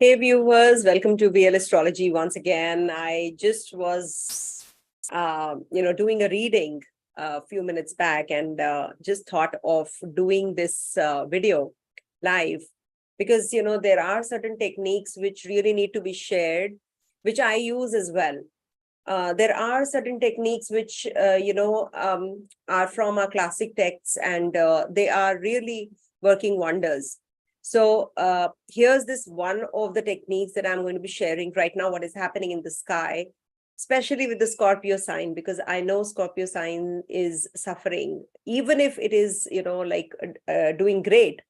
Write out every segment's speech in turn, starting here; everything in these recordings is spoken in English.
Hey viewers, welcome to VL Astrology once again. I just was, doing a reading a few minutes back and just thought of doing this video live because, there are certain techniques which really need to be shared, which I use as well. There are certain techniques which, are from our classic texts and they are really working wonders. So here's this one of the techniques that I'm going to be sharing right now, what is happening in the sky, especially with the Scorpio sign, because I know Scorpio sign is suffering, even if it is, doing great,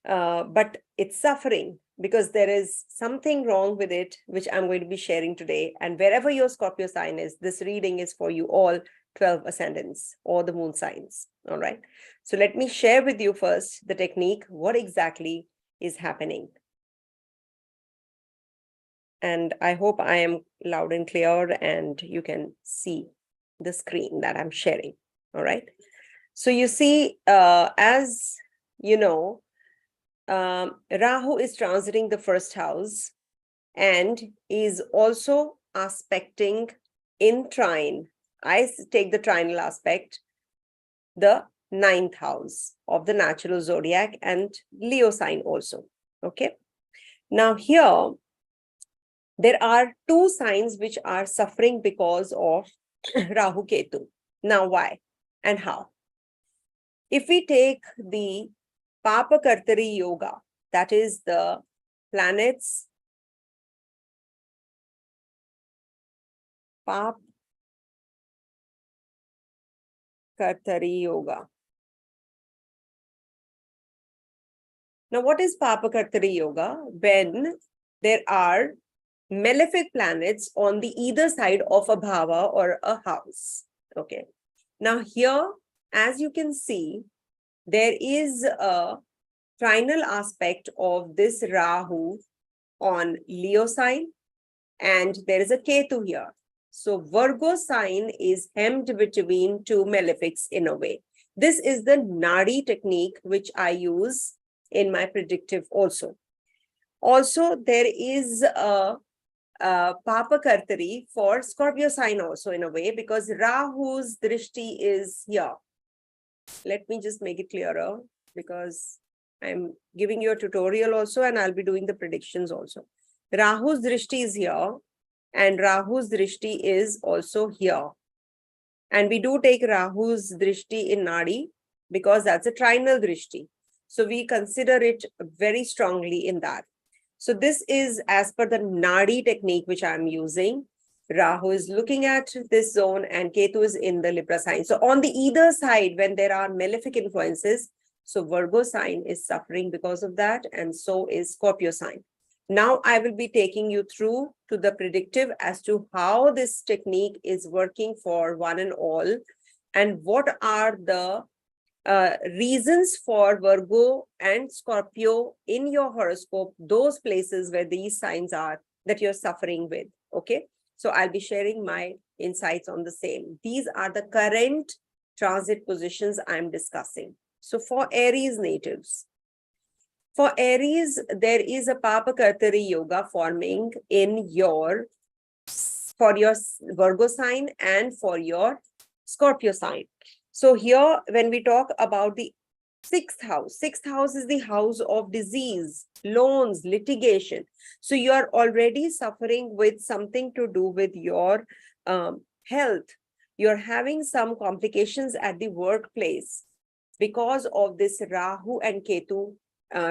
but it's suffering because there is something wrong with it, which I'm going to be sharing today. And wherever your Scorpio sign is, this reading is for you all 12 ascendants or the moon signs. All right. So let me share with you first the technique, what exactly is happening. And I hope I am loud and clear and you can see the screen that I'm sharing. All right. So you see, as you know, Rahu is transiting the first house and is also aspecting in trine. I take the trinal aspect, the 9th house of the natural zodiac and Leo sign also. Okay. Now here, there are two signs which are suffering because of Rahu Ketu. Now why and how? If we take the Paap Kartari yoga, that is the planets Paap Kartari yoga. Now, what is Paap Kartari yoga? When there are malefic planets on the either side of a bhava or a house. Okay. Now here, as you can see, there is a trinal aspect of this Rahu on Leo sign, and there is a Ketu here. So Virgo sign is hemmed between two malefics in a way. This is the Nadi technique which I use in my predictive also. Also, there is a Paap Kartari for Scorpio sign also in a way, because Rahu's drishti is here. Let me just make it clearer because I'm giving you a tutorial also and I'll be doing the predictions also. Rahu's drishti is here and Rahu's drishti is also here. And we do take Rahu's drishti in Nadi because that's a trinal drishti. So we consider it very strongly in that. So this is as per the Nadi technique which I'm using. Rahu is looking at this zone and Ketu is in the Libra sign. So on the either side, when there are malefic influences, so Virgo sign is suffering because of that, and so is Scorpio sign. Now I will be taking you through to the predictive as to how this technique is working for one and all, and what are the reasons for Virgo and Scorpio in your horoscope, those places where these signs are that you're suffering with. Okay. So I'll be sharing my insights on the same. These are the current transit positions I'm discussing. So for Aries natives, for Aries, there is a Paap Kartari yoga forming in for your Virgo sign and for your Scorpio sign. So here, when we talk about the 6th house is the house of disease, loans, litigation. So you are already suffering with something to do with your health. You're having some complications at the workplace because of this Rahu and Ketu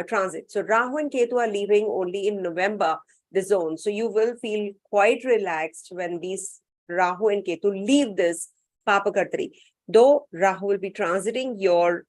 transit. So Rahu and Ketu are leaving only in November, the zone. So you will feel quite relaxed when these Rahu and Ketu leave this Paap Kartari. Though Rahu will be transiting your,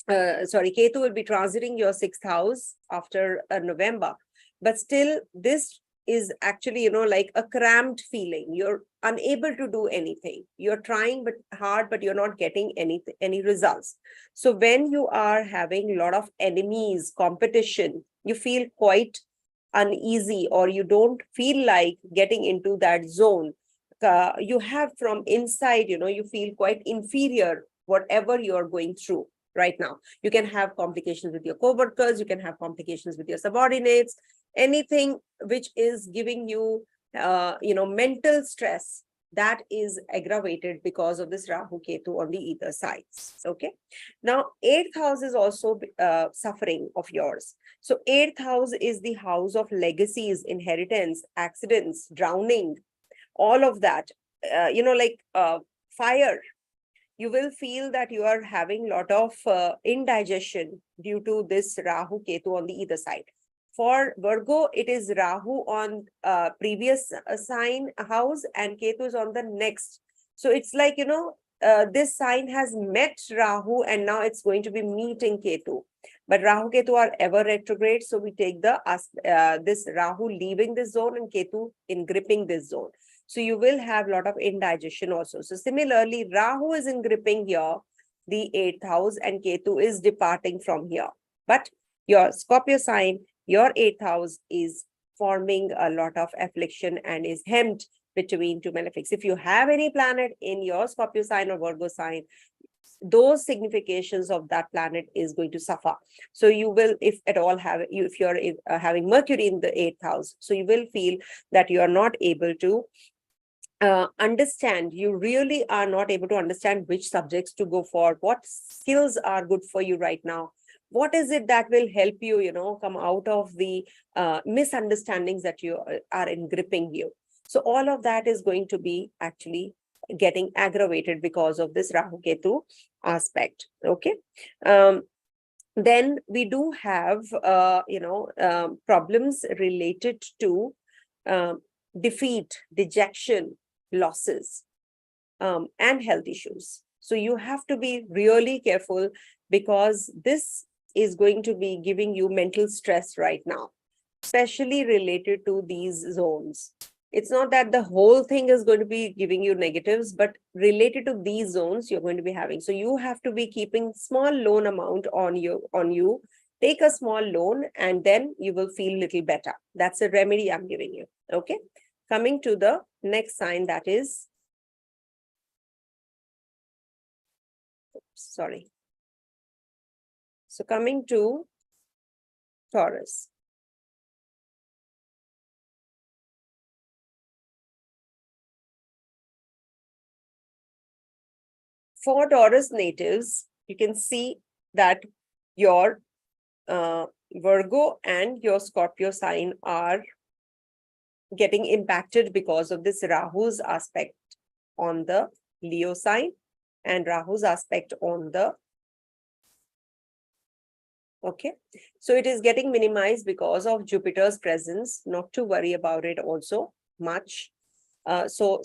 Ketu will be transiting your 6th house after November. But still, this is actually, like a cramped feeling. You're unable to do anything. You're trying hard, but you're not getting any results. So when you are having a lot of enemies, competition, you feel quite uneasy, or you don't feel like getting into that zone. You have from inside, you feel quite inferior, whatever you're going through right now. You can have complications with your co-workers, you can have complications with your subordinates, anything which is giving you, mental stress, that is aggravated because of this Rahu Ketu on the either sides. Okay. Now, eighth house is also suffering of yours. So eighth house is the house of legacies, inheritance, accidents, drowning, all of that. Fire. You will feel that you are having a lot of indigestion due to this Rahu Ketu on the either side. For Virgo, it is Rahu on previous sign house and Ketu is on the next. So it's like, this sign has met Rahu and now it's going to be meeting Ketu. But Rahu Ketu are ever retrograde. So we take this Rahu leaving this zone and Ketu in gripping this zone. So you will have a lot of indigestion also. So similarly, Rahu is in gripping here, the eighth house, and Ketu is departing from here. But your Scorpio sign, your eighth house is forming a lot of affliction and is hemmed between two malefics. If you have any planet in your Scorpio sign or Virgo sign, those significations of that planet is going to suffer. So you will, if at all if you're having Mercury in the eighth house, so you will feel that you are not able to understand, you really are not able to understand which subjects to go for, what skills are good for you right now, what is it that will help you, come out of the misunderstandings that you are in gripping you. So all of that is going to be actually getting aggravated because of this Rahu Ketu aspect. Okay. Then we do have, problems related to defeat, dejection, losses, and health issues. So you have to be really careful because this is going to be giving you mental stress right now, especially related to these zones. It's not that the whole thing is going to be giving you negatives, but related to these zones you're going to be having. So you have to be keeping small loan amount on you. Take a small loan and then you will feel little better. That's a remedy I'm giving you. Okay. Coming to the next sign, that is, sorry. So coming to Taurus. For Taurus natives, you can see that your Virgo and your Scorpio sign are getting impacted because of this Rahu's aspect on the Leo sign and Rahu's aspect on the, okay. So it is getting minimized because of Jupiter's presence, not to worry about it also much. So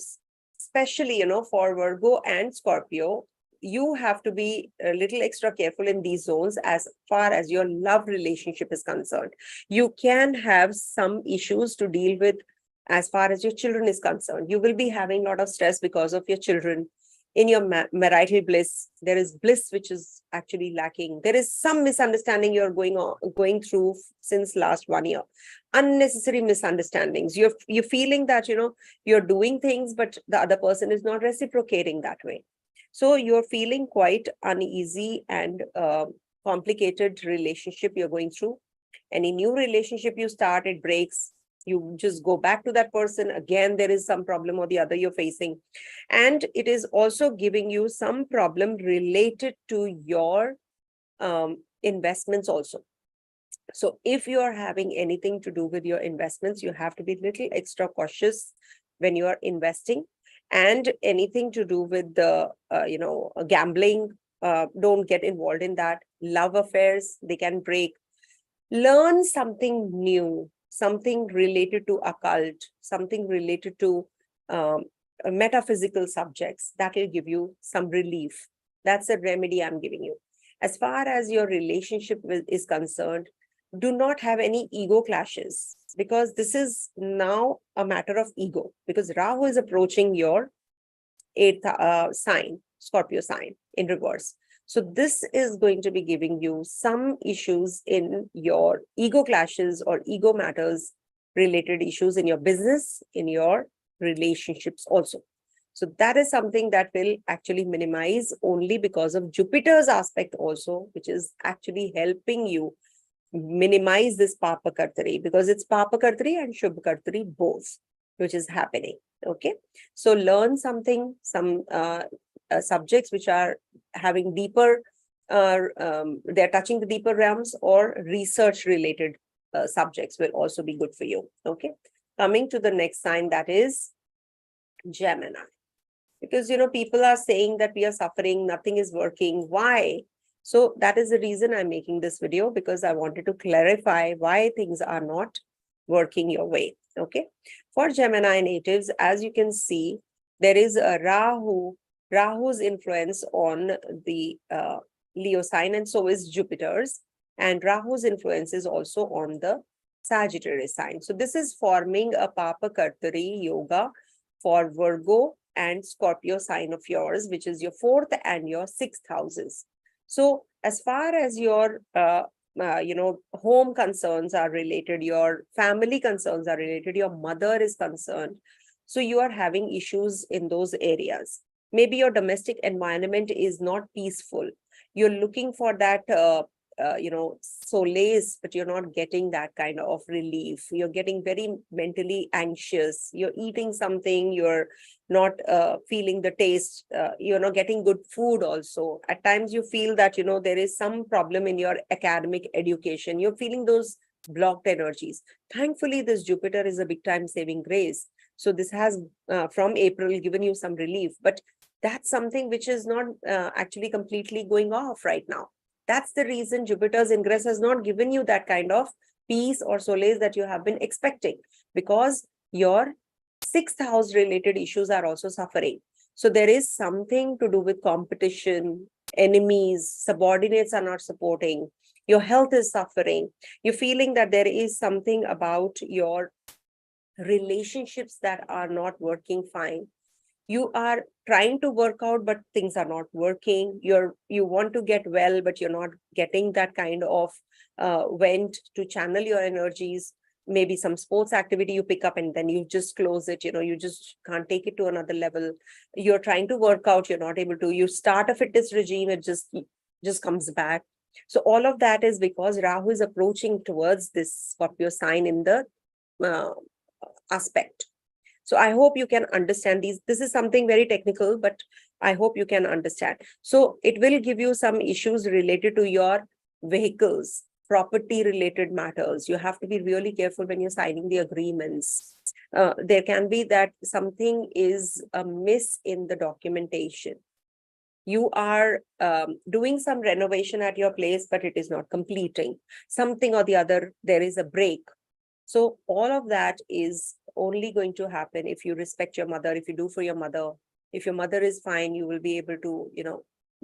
especially, for Virgo and Scorpio, you have to be a little extra careful in these zones as far as your love relationship is concerned. You can have some issues to deal with as far as your children is concerned. You will be having a lot of stress because of your children. In your marital bliss, there is bliss which is actually lacking. There is some misunderstanding you're going through since last 1 year. Unnecessary misunderstandings. You're feeling that you're doing things, but the other person is not reciprocating that way. So you're feeling quite uneasy and complicated relationship you're going through. Any new relationship you start, it breaks. You just go back to that person. Again, there is some problem or the other you're facing. And it is also giving you some problem related to your investments also. So if you are having anything to do with your investments, you have to be a little extra cautious when you are investing. And anything to do with the, gambling, don't get involved in that. Love affairs, they can break. Learn something new, something related to occult, something related to metaphysical subjects that will give you some relief. That's a remedy I'm giving you. As far as your relationship is concerned, do not have any ego clashes, because this is now a matter of ego, because Rahu is approaching your eighth sign, Scorpio sign in reverse. So this is going to be giving you some issues in your ego clashes or ego matters related issues in your business, in your relationships also. So that is something that will actually minimize only because of Jupiter's aspect also, which is actually helping you minimize this Papa Kartari, because it's Papa Kartari and Shubh Kartari both, which is happening. Okay, so learn something, some subjects which are having deeper, they're touching the deeper realms, or research related subjects will also be good for you. Okay, coming to the next sign, that is Gemini. Because, people are saying that we are suffering, nothing is working. Why? So that is the reason I'm making this video, because I wanted to clarify why things are not working your way. Okay. For Gemini natives, as you can see, there is a Rahu's influence on the Leo sign, and so is Jupiter's. And Rahu's influence is also on the Sagittarius sign. So this is forming a Papa Kartari yoga for Virgo and Scorpio sign of yours, which is your 4th and your 6th houses. So as far as your home concerns are related, your family concerns are related, your mother is concerned, so you are having issues in those areas. Maybe your domestic environment is not peaceful. You're looking for that solace, but you're not getting that kind of relief. You're getting very mentally anxious. You're eating something, you're not feeling the taste. You're not getting good food also. At times you feel that, there is some problem in your academic education. You're feeling those blocked energies. Thankfully, this Jupiter is a big time saving grace. So this has, from April, given you some relief. But that's something which is not actually completely going off right now. That's the reason Jupiter's ingress has not given you that kind of peace or solace that you have been expecting, because your 6th house related issues are also suffering. So there is something to do with competition, enemies, subordinates are not supporting, your health is suffering, you're feeling that there is something about your relationships that are not working fine. You are trying to work out, but things are not working. You want to get well, but you're not getting that kind of vent to channel your energies. Maybe some sports activity you pick up and then you just close it. You just can't take it to another level. You're trying to work out, you're not able to. You start a fitness regime, it just comes back. So all of that is because Rahu is approaching towards this Scorpio sign in the aspect. So I hope you can understand these. This is something very technical, but I hope you can understand. So it will give you some issues related to your vehicles, property related matters. You have to be really careful when you're signing the agreements. There can be that something is amiss in the documentation. You are doing some renovation at your place, but it is not completing. Something or the other, there is a break. So all of that is only going to happen if you respect your mother, if you do for your mother. If your mother is fine, you will be able to,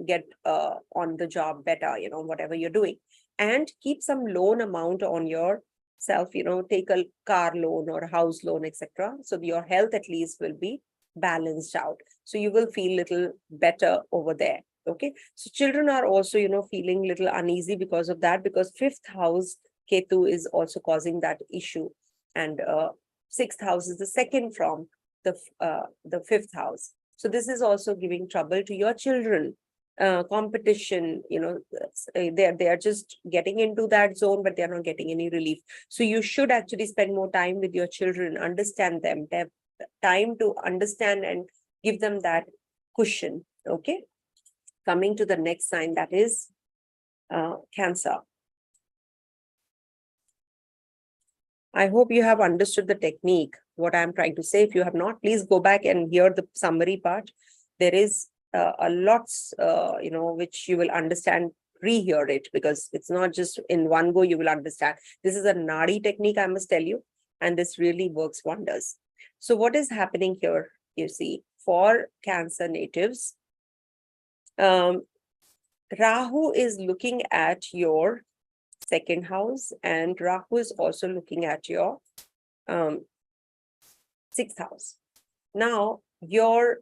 get on the job better, whatever you're doing. And keep some loan amount on yourself, take a car loan or a house loan, etc. So your health at least will be balanced out. So you will feel little better over there. Okay. So children are also, feeling little uneasy because of that, because 5th house Ketu is also causing that issue, and 6th house is the second from the 5th house. So this is also giving trouble to your children. Competition, they are just getting into that zone, but they're not getting any relief. So you should actually spend more time with your children, understand them, have time to understand and give them that cushion. Okay. Coming to the next sign, that is Cancer. I hope you have understood the technique, what I'm trying to say. If you have not, please go back and hear the summary part. There is a lot, which you will understand, rehear it, because it's not just in one go you will understand. This is a Nadi technique, I must tell you, and this really works wonders. So what is happening here, you see, for Cancer natives, Rahu is looking at your 2nd house, and Rahu is also looking at your 6th house. Now, your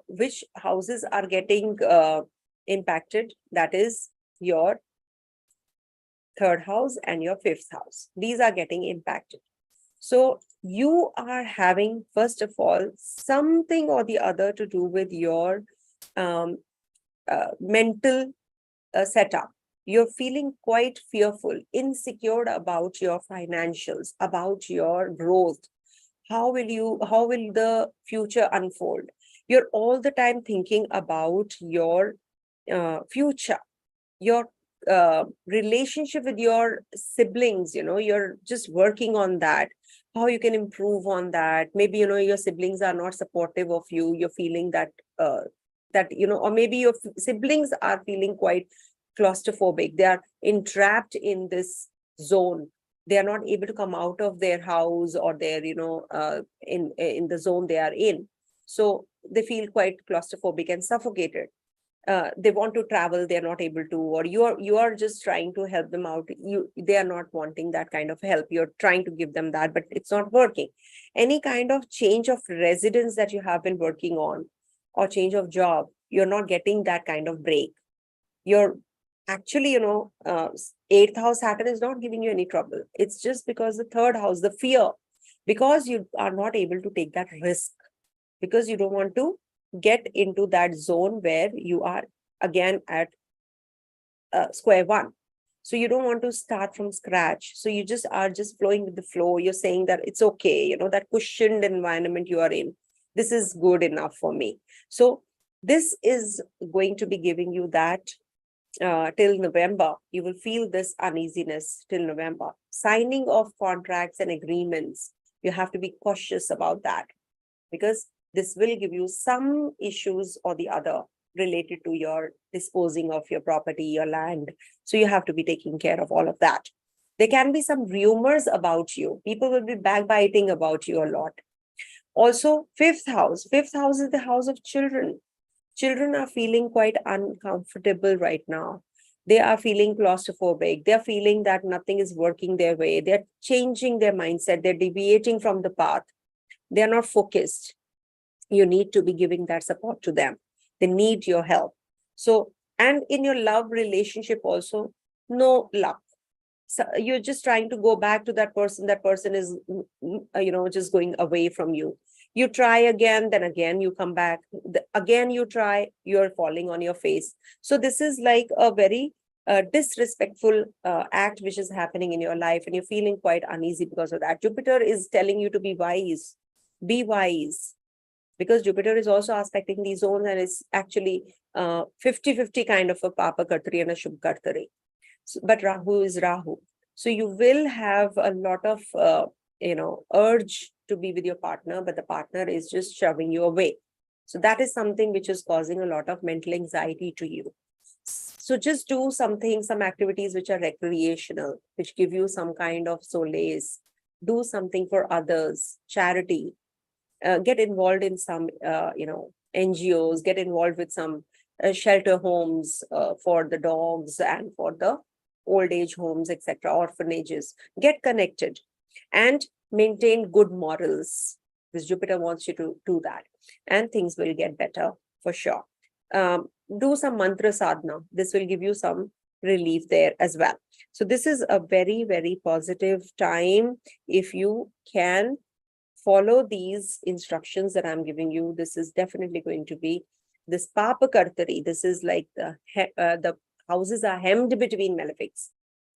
which houses are getting impacted? That is your 3rd house and your 5th house. These are getting impacted. So you are having, first of all, something or the other to do with your mental setup. You're feeling quite fearful, insecure about your financials, about your growth. How will the future unfold? You're all the time thinking about your future, your relationship with your siblings. You're just working on that, how you can improve on that. Maybe your siblings are not supportive of you. You're feeling that or maybe your siblings are feeling quite claustrophobic. They are entrapped in this zone. They are not able to come out of their house, or their in the zone they are in. So they feel quite claustrophobic and suffocated. They want to travel, they're not able to, or you are just trying to help them out. They are not wanting that kind of help. You're trying to give them that, but it's not working. Any kind of change of residence that you have been working on, or change of job, you're not getting that kind of break. You're actually, eighth house Saturn is not giving you any trouble. It's just because the third house, the fear, because you are not able to take that risk, because you don't want to get into that zone where you are again at square one. So you don't want to start from scratch. So you just are just flowing with the flow. You're saying that it's okay, that cushioned environment you are in, this is good enough for me. So this is going to be giving you that till November. You will feel this uneasiness till November. Signing of contracts and agreements, you have to be cautious about that, because this will give you some issues or the other related to your disposing of your property, your land. So you have to be taking care of all of that. There can be some rumors about you. People will be backbiting about you a lot. Also, fifth house. Fifth house is the house of children. Children are feeling quite uncomfortable right now. They are feeling claustrophobic. They're feeling that nothing is working their way. They're changing their mindset. They're deviating from the path. They're not focused. You need to be giving that support to them. They need your help. So, and in your love relationship also, no luck. So you're just trying to go back to that person. That person is, just going away from you. You try again, then again you come back. Again you try, you're falling on your face. So this is like a very disrespectful act which is happening in your life, and you're feeling quite uneasy because of that. Jupiter is telling you to be wise. Be wise. Because Jupiter is also aspecting these zones, and it's actually 50-50 kind of a Papa Kartari and a Shubh Kartari. So, but Rahu is Rahu. So you will have a lot of, urge to be with your partner, but the partner is just shoving you away. So that is something which is causing a lot of mental anxiety to you. So just do something, some activities which are recreational, which give you some kind of solace. Do something for others, charity. Get involved in some, NGOs, get involved with some shelter homes for the dogs and for the old age homes, etc., orphanages. Get connected and maintain good morals, because Jupiter wants you to do that, and things will get better for sure. Do some mantra sadhana. This will give you some relief there as well. So this is a very, very positive time. If you can follow these instructions that I'm giving you, this is definitely going to be this Papa Kartari. This is like the houses are hemmed between malefics.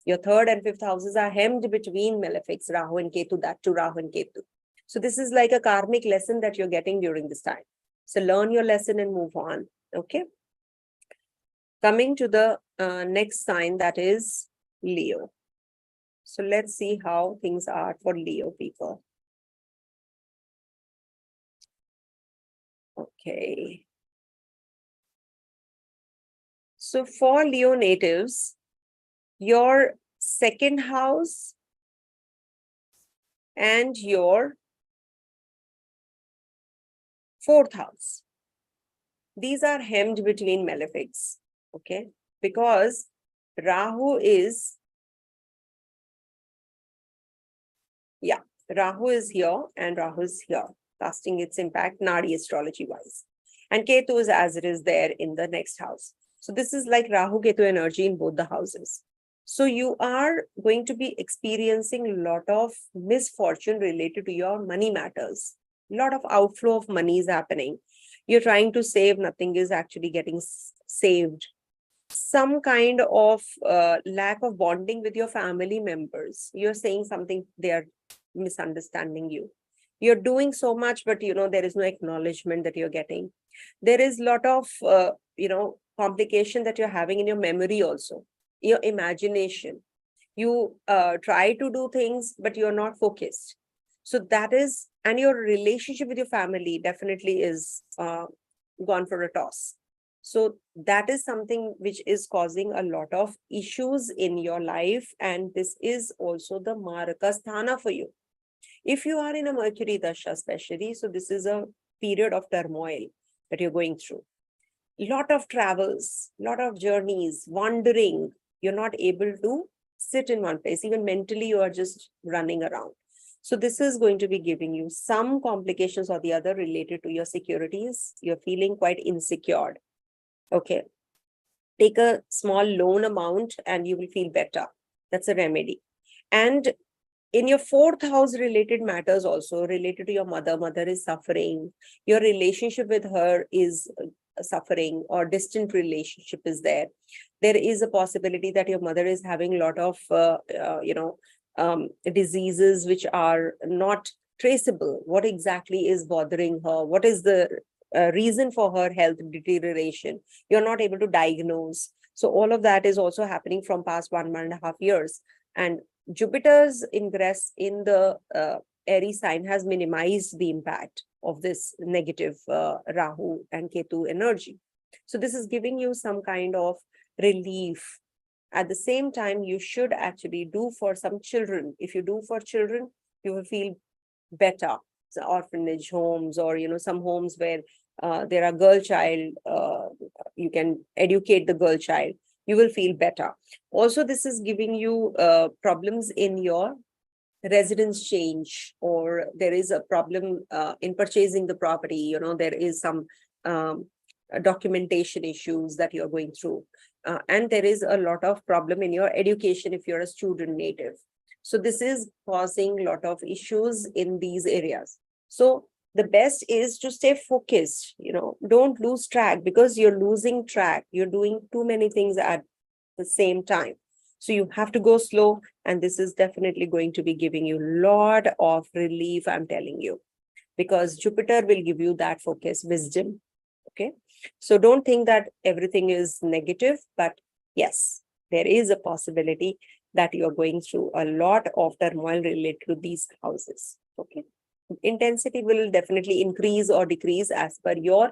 Your third and fifth houses are hemmed between malefics, Rahu and Ketu, that to Rahu and Ketu. So this is like a karmic lesson that you're getting during this time. So learn your lesson and move on. Okay. Coming to the next sign, that is Leo. So let's see how things are for Leo people. Okay. So for Leo natives, your second house and your fourth house, these are hemmed between malefics. Okay. Because Rahu is, Rahu is here and Rahu is here, casting its impact Nadi astrology wise. And Ketu is as it is there in the next house. So this is like Rahu Ketu energy in both the houses. So you are going to be experiencing a lot of misfortune related to your money matters. A lot of outflow of money is happening. You're trying to save, nothing is actually getting saved. some kind of lack of bonding with your family members. You're saying something, they are misunderstanding you. You're doing so much, but there is no acknowledgement that you're getting. There is a lot of complication that you're having in your memory also, your imagination. You try to do things, but you're not focused. So that is, and your relationship with your family definitely is gone for a toss. So that is something which is causing a lot of issues in your life. And this is also the Maraka Sthana for you. If you are in a Mercury Dasha especially, so this is a period of turmoil that you're going through. Lot of travels, lot of journeys, wandering. You're not able to sit in one place. Even mentally, you are just running around. So this is going to be giving you some complications or the other related to your securities. You're feeling quite insecure. Okay. Take a small loan amount and you will feel better. That's a remedy. And in your fourth house related matters also related to your mother. Mother is suffering. Your relationship with her is suffering, or distant relationship is there. There is a possibility that your mother is having a lot of, diseases which are not traceable. What exactly is bothering her? What is the reason for her health deterioration? You're not able to diagnose. So all of that is also happening from past 1.5 years. And Jupiter's ingress in the Aries sign has minimized the impact of this negative Rahu and Ketu energy. So this is giving you some kind of relief. At the same time, you should actually do for some children. If you do for children, you will feel better. So orphanage homes, or some homes where there are girl child, you can educate the girl child. You will feel better. Also, this is giving you problems in your residence change, or there is a problem in purchasing the property. There is some documentation issues that you're going through. And there is a lot of problem in your education if you're a student native. So this is causing a lot of issues in these areas. So the best is to stay focused, don't lose track, because you're losing track. You're doing too many things at the same time. So you have to go slow, and this is definitely going to be giving you a lot of relief, I'm telling you, because Jupiter will give you that focus, wisdom. Okay. So don't think that everything is negative, but yes, there is a possibility that you're going through a lot of turmoil related to these houses. Okay. Intensity will definitely increase or decrease as per your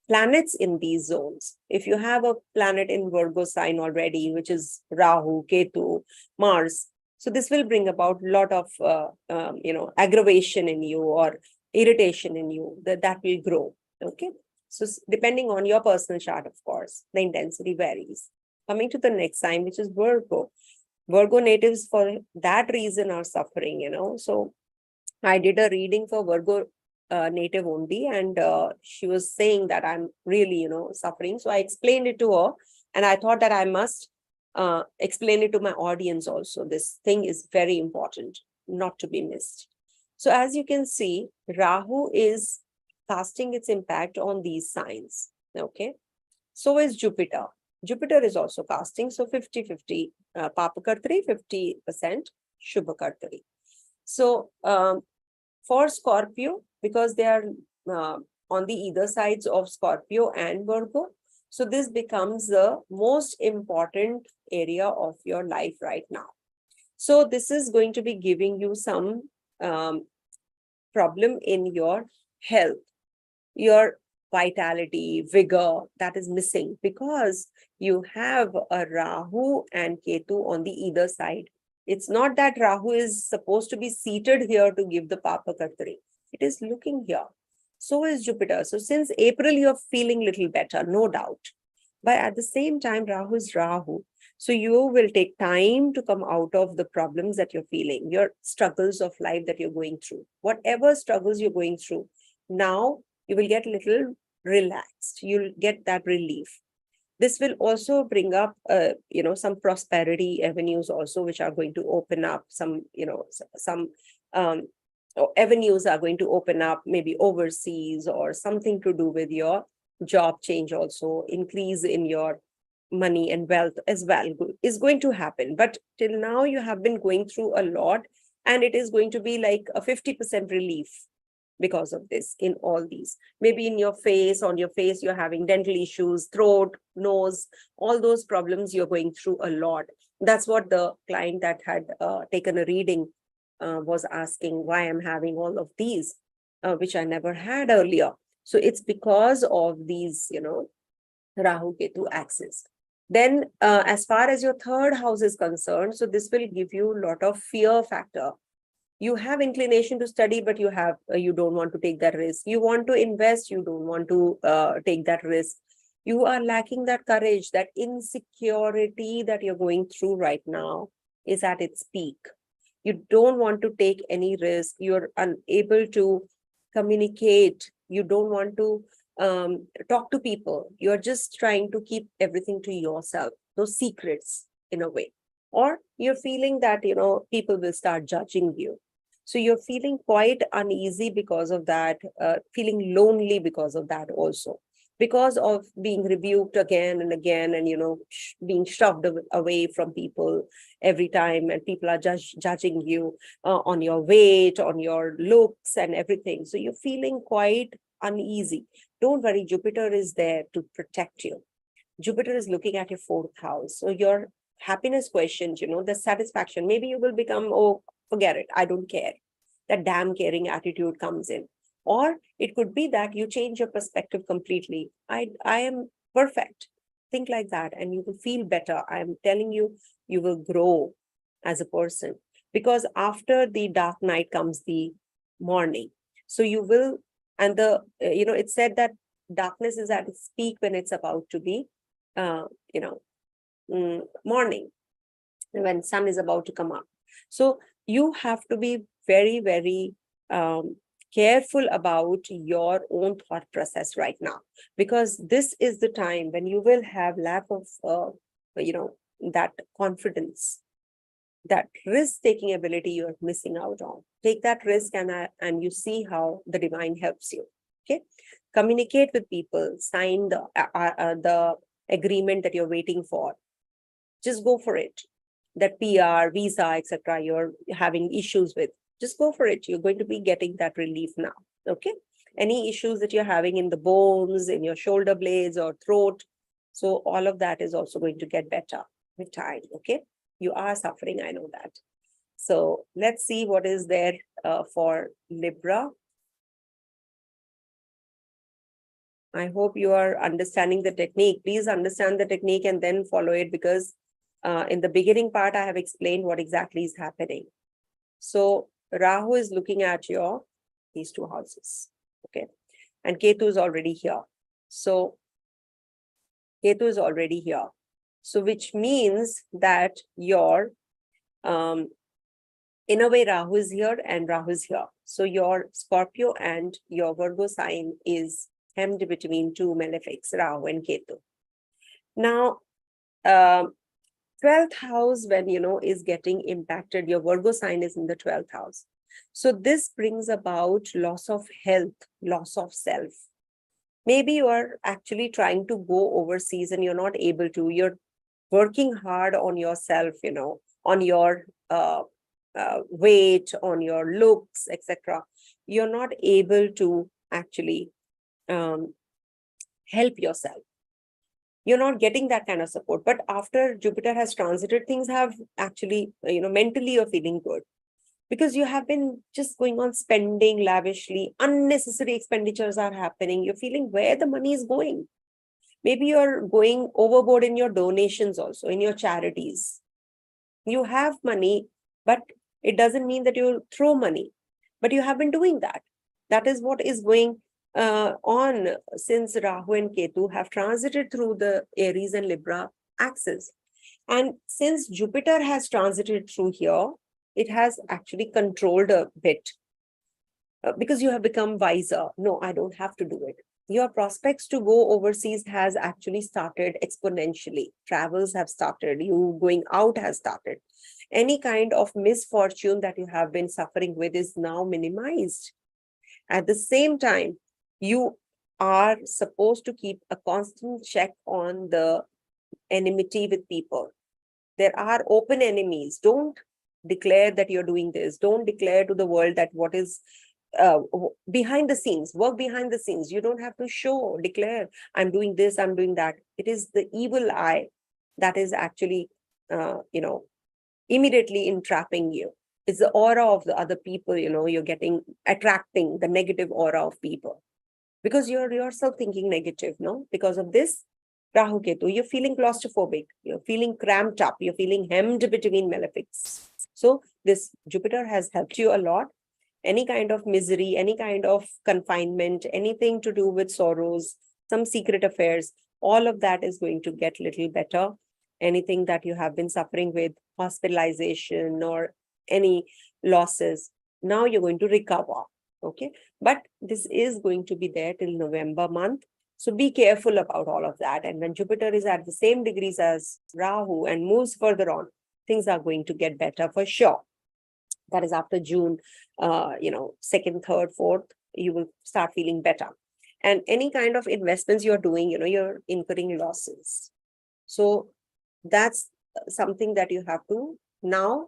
planets in these zones. If you have a planet in Virgo sign already, which is Rahu, Ketu, Mars, so this will bring about a lot of aggravation in you or irritation in you. That will grow. Okay. So depending on your personal chart, of course, the intensity varies. Coming to the next sign, which is Virgo. Virgo natives for that reason are suffering, So I did a reading for Virgo native only, and she was saying that I'm really, suffering. So I explained it to her, and I thought that I must explain it to my audience also. This thing is very important, not to be missed. So as you can see, Rahu is casting its impact on these signs. Okay. So is Jupiter. Jupiter is also casting. So 50-50 Paap Kartari, 50% Shubha Kartari. So for Scorpio, because they are on the either sides of Scorpio and Virgo, so this becomes the most important area of your life right now. So this is going to be giving you some problem in your health, your vitality, vigor, that is missing because you have a Rahu and Ketu on the either side. It's not that Rahu is supposed to be seated here to give the Paap Kartari. It is looking here. So is Jupiter. So since April, you're feeling little better, no doubt. But at the same time, Rahu is Rahu. So you will take time to come out of the problems that you're feeling, your struggles of life that you're going through. Whatever struggles you're going through, now you will get a little relaxed. You'll get that relief. This will also bring up, some prosperity avenues also, which are going to open up some avenues are going to open up, maybe overseas or something to do with your job change also, increase in your money and wealth as well is going to happen. But till now, you have been going through a lot, and it is going to be like a 50% relief because of this in all these. Maybe in your face, on your face, you're having dental issues, throat, nose, all those problems you're going through a lot. That's what the client that had taken a reading was asking, why I'm having all of these, which I never had earlier. So it's because of these, Rahu Ketu axis. Then as far as your third house is concerned, so this will give you a lot of fear factor. You have inclination to study, but you don't want to take that risk. You want to invest, you don't want to take that risk. You are lacking that courage. That insecurity that you're going through right now is at its peak. You don't want to take any risk. You're unable to communicate. You don't want to talk to people. You're just trying to keep everything to yourself, those secrets in a way. Or you're feeling that, people will start judging you. So you're feeling quite uneasy because of that, feeling lonely because of that also, because of being rebuked again and again, and, being shoved away from people every time, and people are judging you on your weight, on your looks and everything. So you're feeling quite uneasy. Don't worry, Jupiter is there to protect you. Jupiter is looking at your fourth house. So your happiness questions, the satisfaction, maybe you will become, oh, forget it, I don't care. That damn caring attitude comes in. Or it could be that you change your perspective completely. I am perfect. Think like that and you will feel better. I am telling you, you will grow as a person, because after the dark night comes the morning. So you will, and it's said that darkness is at its peak when it's about to be, morning, when sun is about to come up. So you have to be very, very careful about your own thought process right now, because this is the time when you will have lack of, that confidence, that risk-taking ability you are missing out on. Take that risk and you see how the divine helps you. Okay, communicate with people, sign the agreement that you're waiting for. Just go for it. That PR, visa, etc., you're having issues with, just go for it. You're going to be getting that relief now. Okay. Any issues that you're having in the bones, in your shoulder blades or throat, so all of that is also going to get better with time. Okay. You are suffering, I know that. So let's see what is there for Libra. I hope you are understanding the technique. Please understand the technique and then follow it, because in the beginning part, I have explained what exactly is happening. So Rahu is looking at these two houses. Okay. And Ketu is already here. So Ketu is already here. So which means that your, in a way, Rahu is here and Rahu is here. So your Scorpio and your Virgo sign is hemmed between two malefics, Rahu and Ketu. Now, 12th house, when, is getting impacted, your Virgo sign is in the 12th house. So this brings about loss of health, loss of self. Maybe you are actually trying to go overseas and you're not able to. You're working hard on yourself, on your weight, on your looks, etc. You're not able to actually help yourself. You're not getting that kind of support. But after Jupiter has transited, things have actually, mentally you're feeling good, because you have been just going on spending lavishly. Unnecessary expenditures are happening. You're feeling where the money is going. Maybe you're going overboard in your donations also, in your charities. You have money, but it doesn't mean that you throw money, but you have been doing that. That is what is going on since Rahu and Ketu have transited through the Aries and Libra axis. And since Jupiter has transited through here, it has actually controlled a bit, because you have become wiser. No, I don't have to do it. Your prospects to go overseas has actually started exponentially. Travels have started. You going out has started. Any kind of misfortune that you have been suffering with is now minimized. At the same time, you are supposed to keep a constant check on the enmity with people. There are open enemies. Don't declare that you're doing this. Don't declare to the world that what is behind the scenes. Work behind the scenes. You don't have to show, declare, I'm doing this, I'm doing that. It is the evil eye that is actually, immediately entrapping you. It's the aura of the other people, you're getting, attracting the negative aura of people because you're yourself thinking negative, no? Because of this Rahu Ketu, you're feeling claustrophobic, you're feeling cramped up, you're feeling hemmed between malefics. So this Jupiter has helped you a lot. Any kind of misery, any kind of confinement, anything to do with sorrows, some secret affairs, all of that is going to get little better. Anything that you have been suffering with, hospitalization or any losses, now you're going to recover. Okay, but this is going to be there till November month. So be careful about all of that. And when Jupiter is at the same degrees as Rahu and moves further on, things are going to get better for sure. That is after June, second, third, fourth, you will start feeling better. And any kind of investments you're doing, you're incurring losses. So that's something that you have to now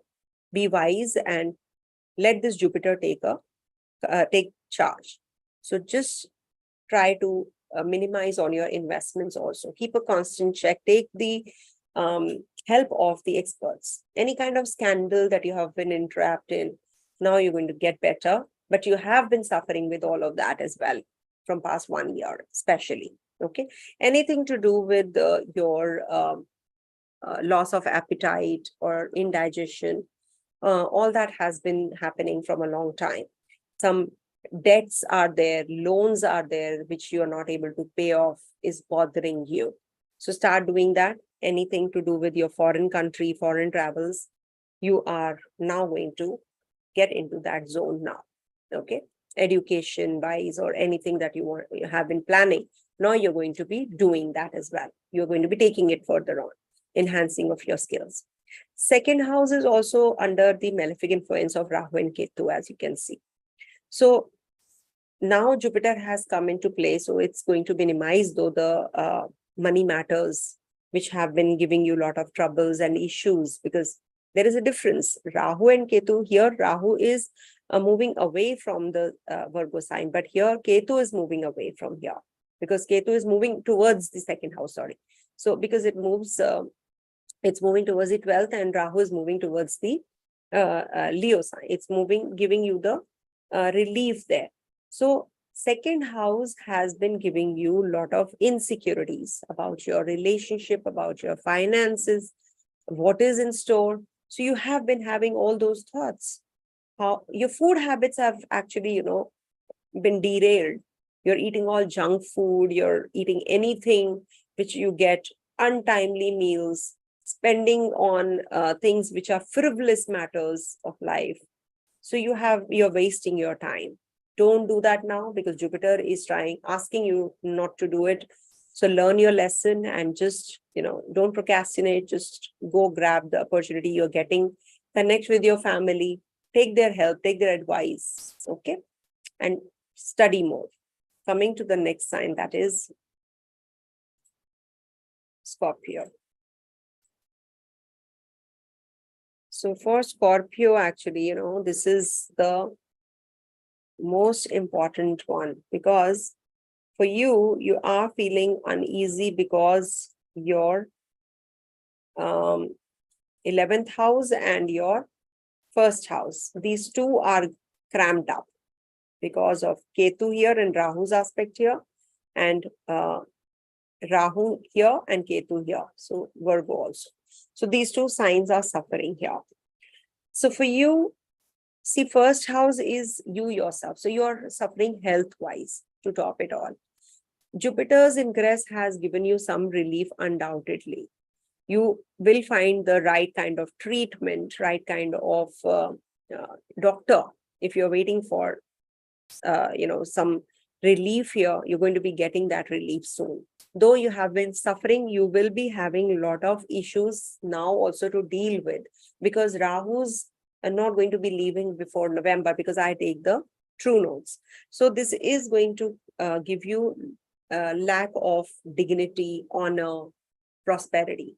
be wise and let this Jupiter take charge. So just try to minimize on your investments also. Keep a constant check. Take the help of the experts. Any kind of scandal that you have been entrapped in, now you're going to get better. But you have been suffering with all of that as well from past 1 year, especially. Okay. Anything to do with your loss of appetite or indigestion, all that has been happening from a long time. Some debts are there, loans are there, which you are not able to pay off, is bothering you. So start doing that. Anything to do with your foreign country, foreign travels, you are now going to get into that zone now. Okay. Education wise or anything that you have been planning, now you're going to be doing that as well. You're going to be taking it further on, enhancing of your skills. Second house is also under the malefic influence of Rahu and Ketu, as you can see. So now Jupiter has come into play. So it's going to minimize though the money matters, which have been giving you a lot of troubles and issues, because there is a difference. Rahu and Ketu, here Rahu is moving away from the Virgo sign, but here Ketu is moving away from here because Ketu is moving towards the second house, sorry. So because it moves, it's moving towards the 12th and Rahu is moving towards the Leo sign. It's moving, giving you the relief there. So second house has been giving you a lot of insecurities about your relationship, about your finances, what is in store. So you have been having all those thoughts. How your food habits have actually, been derailed. You're eating all junk food, you're eating anything which you get, untimely meals, spending on things which are frivolous matters of life. So you're wasting your time. Don't do that now because Jupiter is asking you not to do it. So learn your lesson and just, don't procrastinate. Just go grab the opportunity you're getting. Connect with your family. Take their help. Take their advice. Okay. And study more. Coming to the next sign, that is Scorpio. So for Scorpio, actually, this is the most important one because for you, you are feeling uneasy because your 11th house and your first house, these two are cramped up because of Ketu here and Rahu's aspect here, and Rahu here and Ketu here. So Virgo also. So these two signs are suffering here. So for you, see, first house is you yourself. So you're suffering health-wise to top it all. Jupiter's ingress has given you some relief, undoubtedly. You will find the right kind of treatment, right kind of doctor. If you're waiting for, some relief here, you're going to be getting that relief soon. Though you have been suffering, you will be having a lot of issues now also to deal with because Rahu's not going to be leaving before November because I take the true notes. So this is going to give you lack of dignity, honor, prosperity.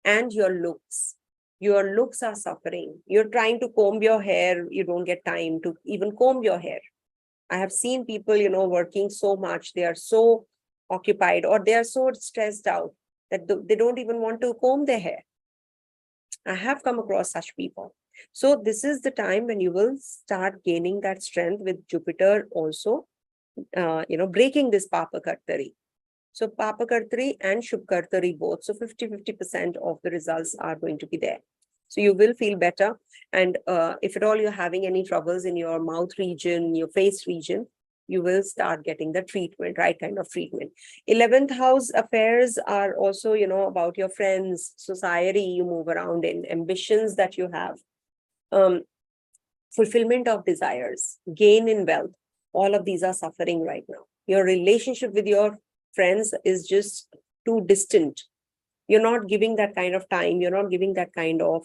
And your looks. Your looks are suffering. You're trying to comb your hair. You don't get time to even comb your hair. I have seen people, working so much. They are so occupied or they are so stressed out that they don't even want to comb their hair. I have come across such people. So this is the time when you will start gaining that strength with Jupiter also, breaking this Papa Kartari. So Papa Kartari and Shubh Kartari both. So 50% of the results are going to be there. So you will feel better. And if at all you're having any troubles in your mouth region, your face region, you will start getting the treatment, right kind of treatment. 11th house affairs are also, about your friends, society you move around in, ambitions that you have, fulfillment of desires, gain in wealth. All of these are suffering right now. Your relationship with your friends is just too distant. You're not giving that kind of time. You're not giving that kind of,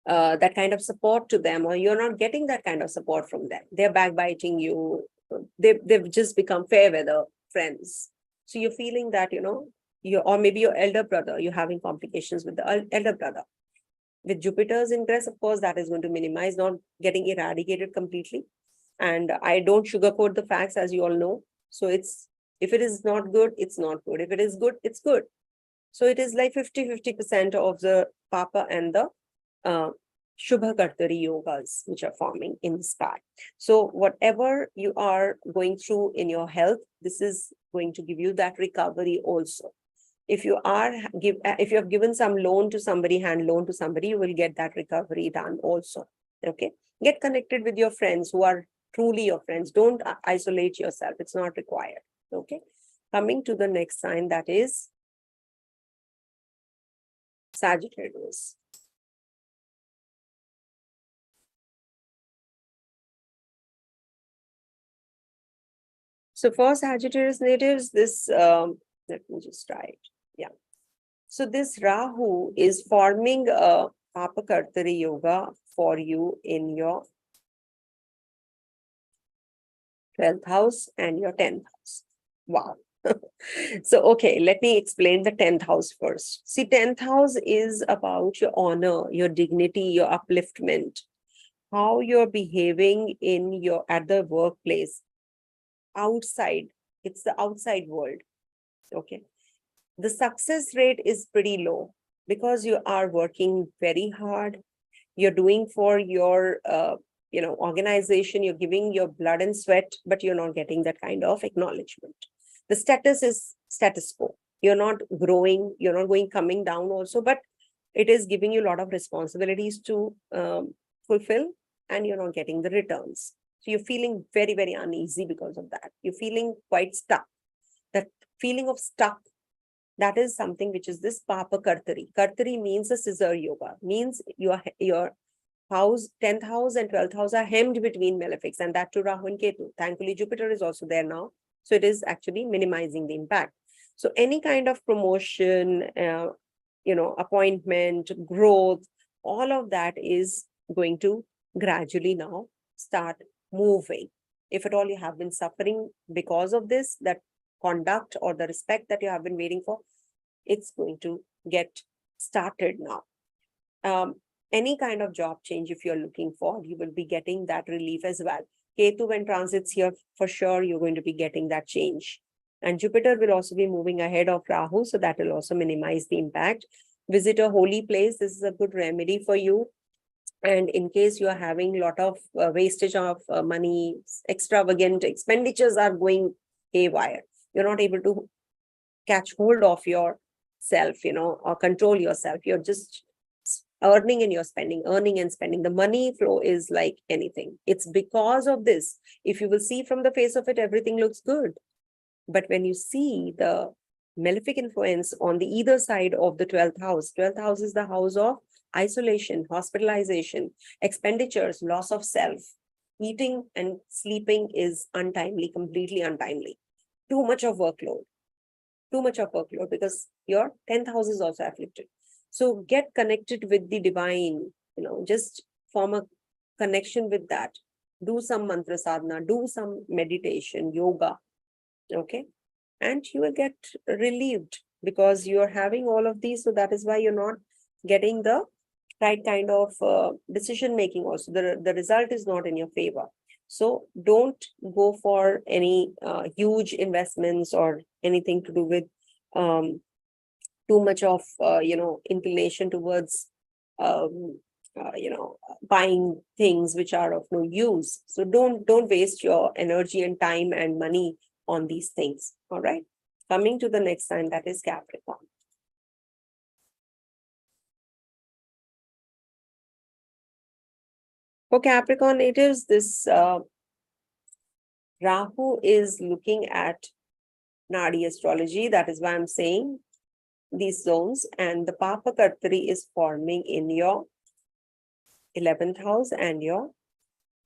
that kind of support to them, or you're not getting that kind of support from them. They're backbiting you. They've just become fair weather friends. So you're feeling that, or maybe your elder brother, you're having complications with the elder brother. With Jupiter's ingress, of course, that is going to minimize, not getting eradicated completely. And I don't sugarcoat the facts, as you all know. So if it is not good, it's not good. If it is good, it's good. So it is like 50% of the Papa and the Shubha Kartari yogas which are forming in the sky. So whatever you are going through in your health, this is going to give you that recovery also. If you have given some loan to somebody, hand loan to somebody, you will get that recovery done also. Okay. Get connected with your friends who are truly your friends. Don't isolate yourself. It's not required. Okay. Coming to the next sign, that is Sagittarius. So for Sagittarius natives, this, let me just try it. Yeah. So this Rahu is forming a Papa Kartari yoga for you in your 12th house and your 10th house. Wow. So, okay, let me explain the 10th house first. See, 10th house is about your honor, your dignity, your upliftment, how you're behaving at the workplace, outside. It's the outside world. Okay. The success rate is pretty low because you are working very hard. You're doing for your, organization, you're giving your blood and sweat, but you're not getting that kind of acknowledgement. The status is status quo. You're not growing, you're not coming down also, but it is giving you a lot of responsibilities to fulfill, and you're not getting the returns. So you're feeling very, very uneasy because of that. You're feeling quite stuck. That feeling of stuck, that is something which is this Papa Kartari. Kartari means a scissor yoga, means your house, 10th house and 12th house are hemmed between malefics, and that to Rahu and Ketu. Thankfully, Jupiter is also there now. So it is actually minimizing the impact. So any kind of promotion, appointment, growth, all of that is going to gradually now start moving. If at all you have been suffering because of this, that conduct or the respect that you have been waiting for, it's going to get started now. Any kind of job change, if you're looking for, you will be getting that relief as well. Ketu, when transits here, for sure, you're going to be getting that change. And Jupiter will also be moving ahead of Rahu, so that will also minimize the impact. Visit a holy place. This is a good remedy for you. And in case you are having a lot of wastage of money, extravagant expenditures are going haywire, you're not able to catch hold of yourself, or control yourself. You're just earning and you're spending, earning and spending. The money flow is like anything. It's because of this. If you will see from the face of it, everything looks good. But when you see the malefic influence on the either side of the 12th house is the house of isolation, hospitalization, expenditures, loss of self. Eating and sleeping is untimely, completely untimely. Too much of workload because your 10th house is also afflicted. So get connected with the divine, just form a connection with that. Do some mantra sadhana, do some meditation, yoga, okay? and you will get relieved because you're having all of these. So that is why you're not getting the right kind of decision making also. The result is not in your favor. So don't go for any huge investments or anything to do with too much of inclination towards buying things which are of no use. So don't waste your energy and time and money on these things. All right. Coming to the next sign, that is Capricorn. For Capricorn, it is this Rahu is looking at Nadi astrology. That is why I'm saying these zones, and the Paap Kartari is forming in your 11th house and your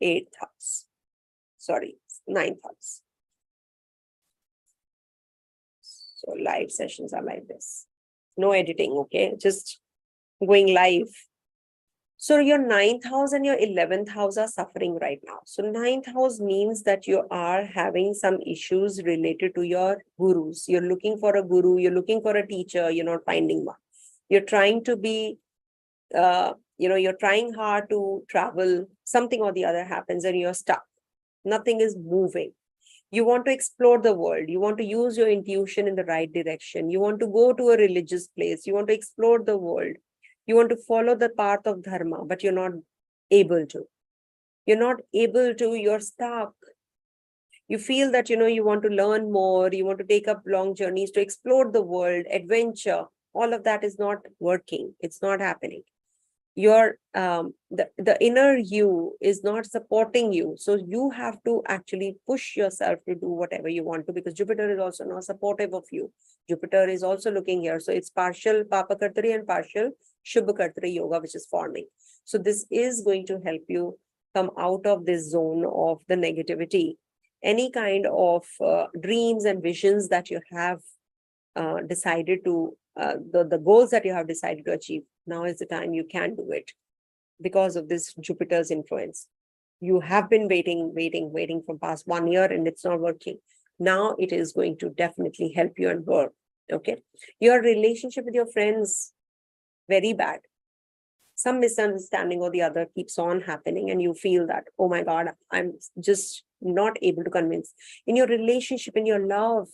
8th house. Sorry, 9th house. So live sessions are like this. No editing, okay? Just going live. So your 9th house and your 11th house are suffering right now. So 9th house means that you are having some issues related to your gurus. You're looking for a guru, you're looking for a teacher, you're not finding one. You're trying to be, you're trying hard to travel, something or the other happens and you're stuck. Nothing is moving. You want to explore the world. You want to use your intuition in the right direction. You want to go to a religious place. You want to explore the world. You want to follow the path of dharma, but you're not able to. You're not able to, you're stuck. You feel that, you want to learn more. You want to take up long journeys to explore the world, adventure. All of that is not working. It's not happening. Your the inner you is not supporting you, so you have to actually push yourself to do whatever you want to, because Jupiter is also not supportive of you. Jupiter is also looking here, so it's partial Paap Kartari and partial Shubha Kartari yoga which is forming. So this is going to help you come out of this zone of the negativity. Any kind of dreams and visions that you have decided to the goals that you have decided to achieve, now is the time you can do it because of this Jupiter's influence. You have been waiting from past 1 year and it's not working. Now it is going to definitely help you and work. Okay. Your relationship with your friends, very bad. Some misunderstanding or the other keeps on happening and you feel that, oh my God, I'm just not able to convince. In your relationship, in your love,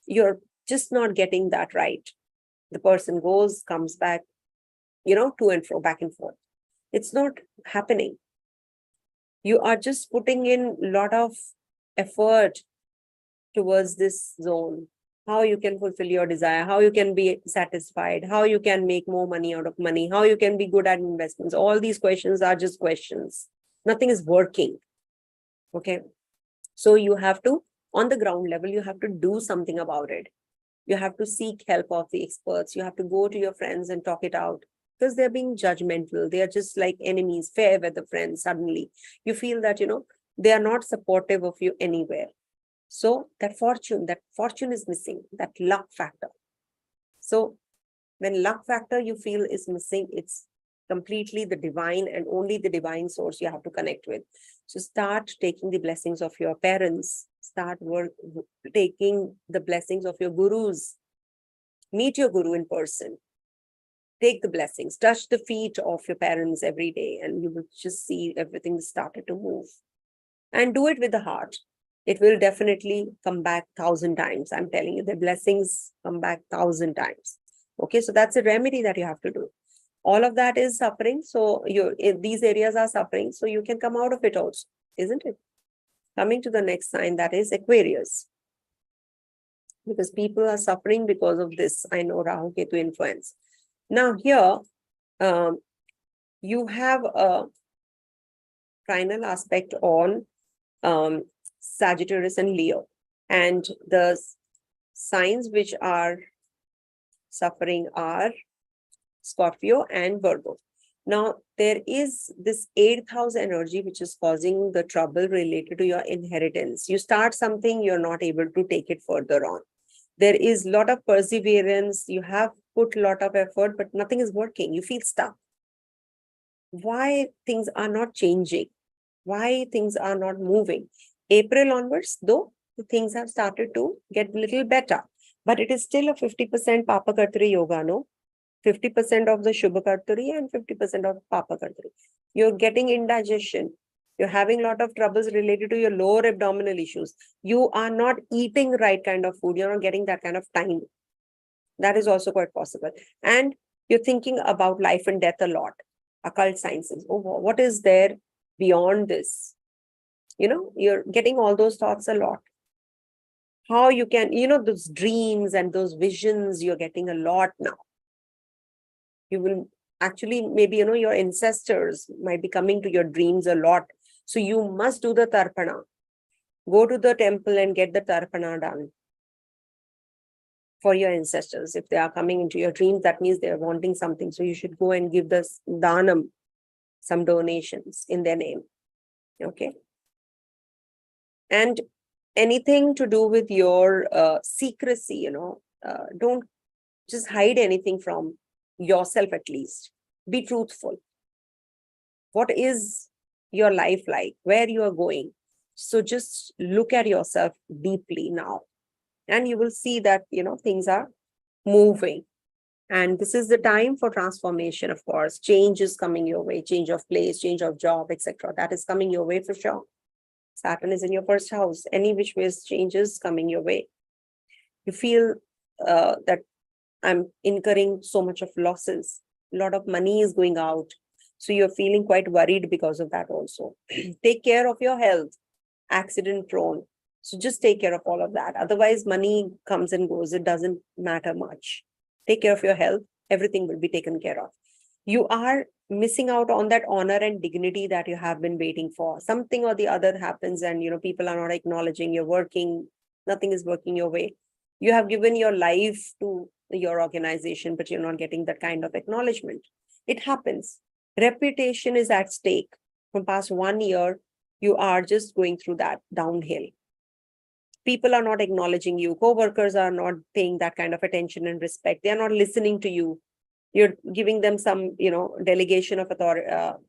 you're just not getting that right. The person goes, comes back, to and fro, back and forth. It's not happening. You are just putting in a lot of effort towards this zone. How you can fulfill your desire, how you can be satisfied, how you can make more money out of money, how you can be good at investments. All these questions are just questions. Nothing is working. Okay. So you have to, on the ground level, you have to do something about it. You have to seek help of the experts. You have to go to your friends and talk it out, because they're being judgmental. They are just like enemies, fair weather friends. Suddenly you feel that, they are not supportive of you anywhere. So that fortune is missing, that luck factor. So when luck factor you feel is missing, it's completely the divine and only the divine source you have to connect with. So start taking the blessings of your parents. Start taking the blessings of your gurus. Meet your guru in person. Take the blessings. Touch the feet of your parents every day and you will just see everything started to move. And do it with the heart. It will definitely come back 1,000 times. I'm telling you, the blessings come back 1,000 times. Okay, so that's a remedy that you have to do. All of that is suffering. So these areas are suffering. So you can come out of it also, isn't it? Coming to the next sign, that is Aquarius. Because people are suffering because of this. I know Rahu Ketu influence. Now here, you have a final aspect on Sagittarius and Leo. And the signs which are suffering are Scorpio and Virgo. Now, there is this 8th house energy which is causing the trouble related to your inheritance. You start something, you're not able to take it further on. There is a lot of perseverance. You have put a lot of effort, but nothing is working. You feel stuck. Why things are not changing? Why things are not moving? April onwards, though, things have started to get a little better. But it is still a 50% Papa Kartari yoga, no? 50% of the Shubha Kartari and 50% of Papa Kartari. You're getting indigestion. You're having a lot of troubles related to your lower abdominal issues. You are not eating right kind of food. You're not getting that kind of time. That is also quite possible. And you're thinking about life and death a lot. Occult sciences. Oh, what is there beyond this? You're getting all those thoughts a lot. How you can, those dreams and those visions, you're getting a lot now. You will actually, maybe, your ancestors might be coming to your dreams a lot. So you must do the tarpana. Go to the temple and get the tarpana done for your ancestors. If they are coming into your dreams, that means they're wanting something. So you should go and give this danam, some donations in their name. Okay. And anything to do with your secrecy, don't just hide anything from yourself at least. Be truthful. What is your life like? Where you are going? So just look at yourself deeply now. And you will see that, things are moving. And this is the time for transformation, of course. Change is coming your way. Change of place, change of job, etc. That is coming your way for sure. Saturn is in your first house. Any which ways changes coming your way. You feel that I'm incurring so much of losses. A lot of money is going out. So you're feeling quite worried because of that also. Take care of your health. Accident prone. So just take care of all of that. Otherwise, money comes and goes. It doesn't matter much. Take care of your health. Everything will be taken care of. You are missing out on that honor and dignity that you have been waiting for. Something or the other happens and, people are not acknowledging you're working. Nothing is working your way. You have given your life to your organization, but you're not getting that kind of acknowledgement. It happens. Reputation is at stake. From past 1 year, you are just going through that downhill. People are not acknowledging you. Co-workers are not paying that kind of attention and respect. They are not listening to you. You're giving them some, delegation of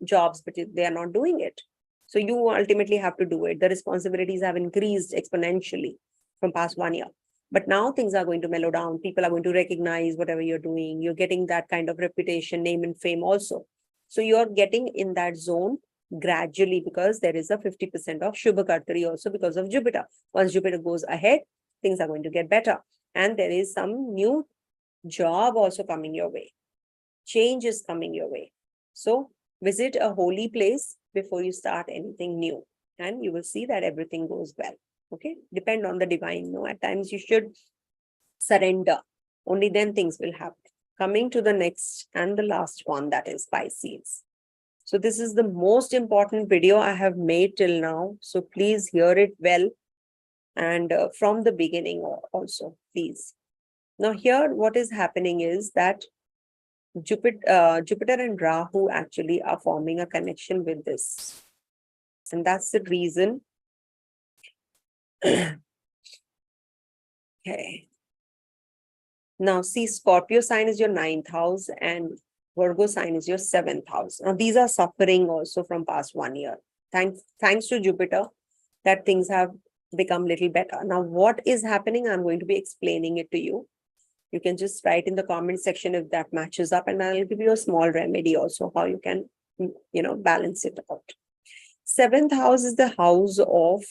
jobs, but they are not doing it. So you ultimately have to do it. The responsibilities have increased exponentially from past 1 year. But now things are going to mellow down. People are going to recognize whatever you're doing. You're getting that kind of reputation, name and fame also. So you're getting in that zone gradually because there is a 50% of Shubha Kartari also because of Jupiter. Once Jupiter goes ahead, things are going to get better. And there is some new job also coming your way. Change is coming your way. So visit a holy place before you start anything new. And you will see that everything goes well. Okay, depend on the divine. No, at times you should surrender. Only then things will happen. Coming to the next and the last one, that is Pisces. So this is the most important video I have made till now. So please hear it well. And from the beginning also, please. Now here, what is happening is that Jupiter and Rahu actually are forming a connection with this. And that's the reason. Okay. Now see, Scorpio sign is your 9th house and Virgo sign is your 7th house. Now these are suffering also from past 1 year. Thanks to Jupiter that things have become little better. Now what is happening? I'm going to be explaining it to you. You can just write in the comment section if that matches up and I'll give you a small remedy also how you can, balance it out. 7th house is the house of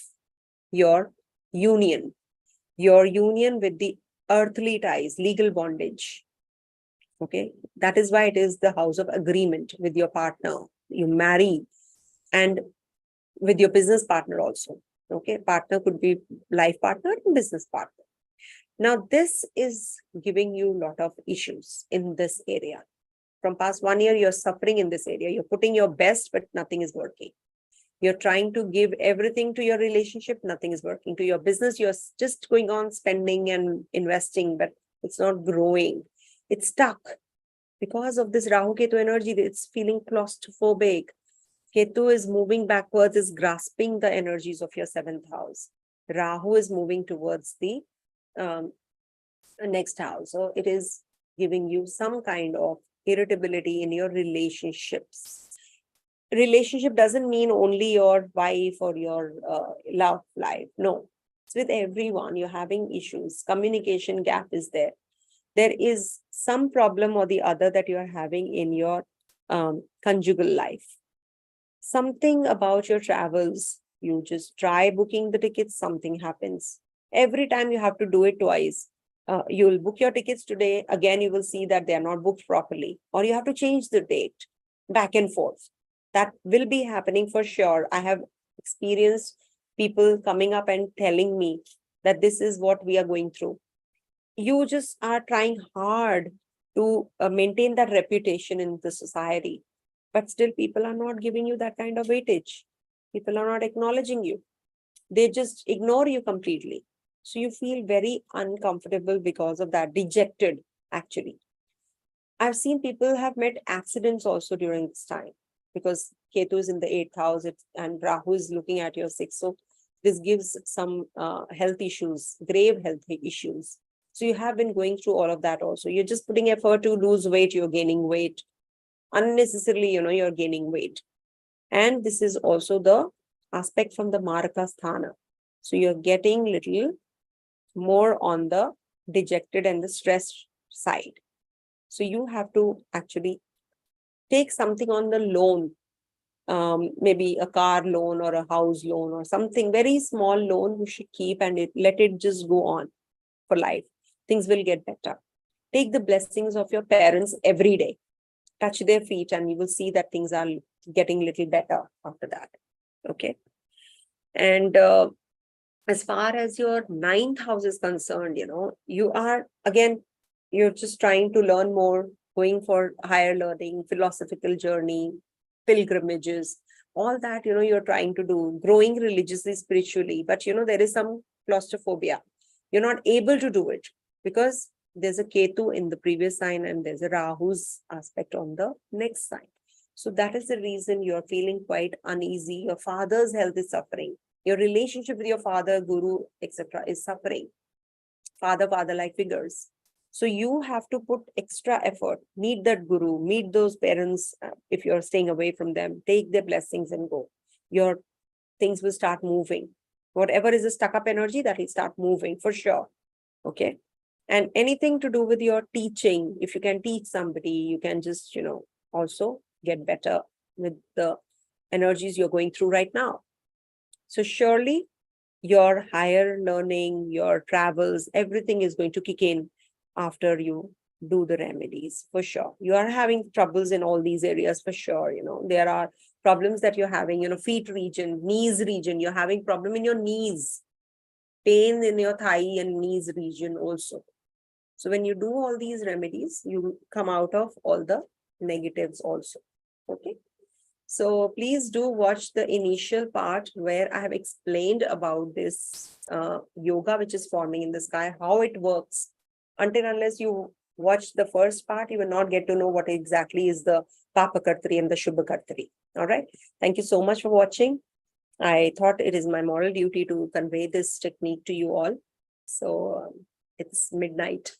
your union with the earthly ties, legal bondage. Okay, that is why it is the house of agreement with your partner. You marry and with your business partner also. Okay, partner could be life partner and business partner. Now, this is giving you a lot of issues in this area. From past 1 year, you're suffering in this area. You're putting your best, but nothing is working. You're trying to give everything to your relationship, nothing is working. To your business, you're just going on spending and investing, but it's not growing. It's stuck. Because of this Rahu Ketu energy, it's feeling claustrophobic. Ketu is moving backwards, is grasping the energies of your 7th house. Rahu is moving towards the next house. So it is giving you some kind of irritability in your relationships. Relationship doesn't mean only your wife or your love life. No, It's with everyone. You're having issues. Communication gap is there. There is some problem or the other that you are having in your conjugal life. Something about your travels, you just try booking the tickets, something happens. Every time you have to do it twice. You'll book your tickets today, again you will see that they are not booked properly, or you have to change the date back and forth. That will be happening for sure. I have experienced people coming up and telling me that this is what we are going through. You just are trying hard to maintain that reputation in the society, but still people are not giving you that kind of weightage. People are not acknowledging you. They just ignore you completely. So you feel very uncomfortable because of that, dejected actually. I've seen people have met accidents also during this time, because Ketu is in the 8th house and Rahu is looking at your 6th. So this gives some health issues, grave health issues. So you have been going through all of that also. You're just putting effort to lose weight, you're gaining weight. Unnecessarily, you're gaining weight. And this is also the aspect from the Maraka Sthana. So you're getting little more on the dejected and the stressed side. So you have to actually take something on the loan, maybe a car loan or a house loan or something, very small loan you should keep and let it just go on for life. Things will get better. Take the blessings of your parents every day. Touch their feet and you will see that things are getting a little better after that. Okay. And as far as your 9th house is concerned, you are, again, you're just trying to learn more, going for higher learning, philosophical journey, pilgrimages, all that, you're trying to do, growing religiously, spiritually. But, there is some claustrophobia. You're not able to do it because there's a Ketu in the previous sign and there's a Rahu's aspect on the next sign. So that is the reason you're feeling quite uneasy. Your father's health is suffering. Your relationship with your father, guru, etc. is suffering. Father-like figures. So you have to put extra effort. Meet that guru, meet those parents. If you're staying away from them, take their blessings and go. Your things will start moving. Whatever is a stuck-up energy, that will start moving for sure. Okay. And anything to do with your teaching, if you can teach somebody, you can just, also get better with the energies you're going through right now. So surely your higher learning, your travels, everything is going to kick in after you do the remedies for sure. You are having troubles in all these areas for sure. There are problems that you're having, feet region, knees region, you're having problem in your knees, pain in your thigh and knees region also. So when you do all these remedies, you come out of all the negatives also. Okay. So please do watch the initial part where I have explained about this yoga which is forming in the sky, how it works. Until unless you watch the first part, you will not get to know what exactly is the Paap Kartari and the Shubha Kartari. All right. Thank you so much for watching. I thought it is my moral duty to convey this technique to you all. So it's midnight,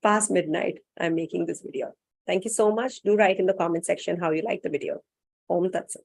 past midnight, I'm making this video. Thank you so much. Do write in the comment section how you like the video. Om Tat Sat.